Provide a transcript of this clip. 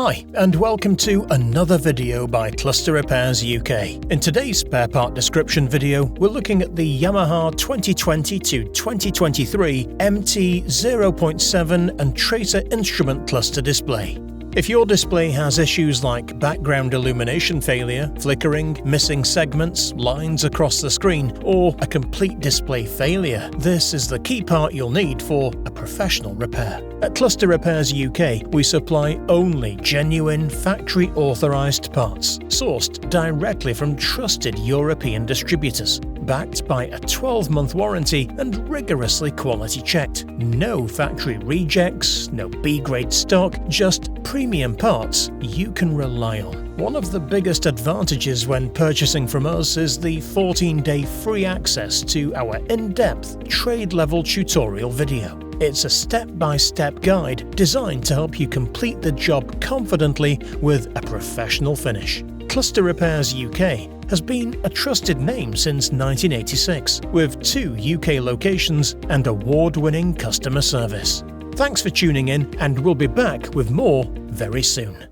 Hi, and welcome to another video by Cluster Repairs UK. In today's spare part description video, we're looking at the Yamaha 2020 to 2023 MT-07 and TRACER instrument cluster display. If your display has issues like background illumination failure, flickering, missing segments, lines across the screen, or a complete display failure, this is the key part you'll need for a professional repair. At Cluster Repairs UK, we supply only genuine, factory-authorised parts, sourced directly from trusted European distributors, backed by a 12-month warranty and rigorously quality checked. No factory rejects, no B-grade stock, just premium parts you can rely on. One of the biggest advantages when purchasing from us is the 14-day free access to our in-depth trade-level tutorial video. It's a step-by-step guide designed to help you complete the job confidently with a professional finish. Cluster Repairs UK has been a trusted name since 1986, with 2 UK locations and award-winning customer service. Thanks for tuning in, and we'll be back with more very soon.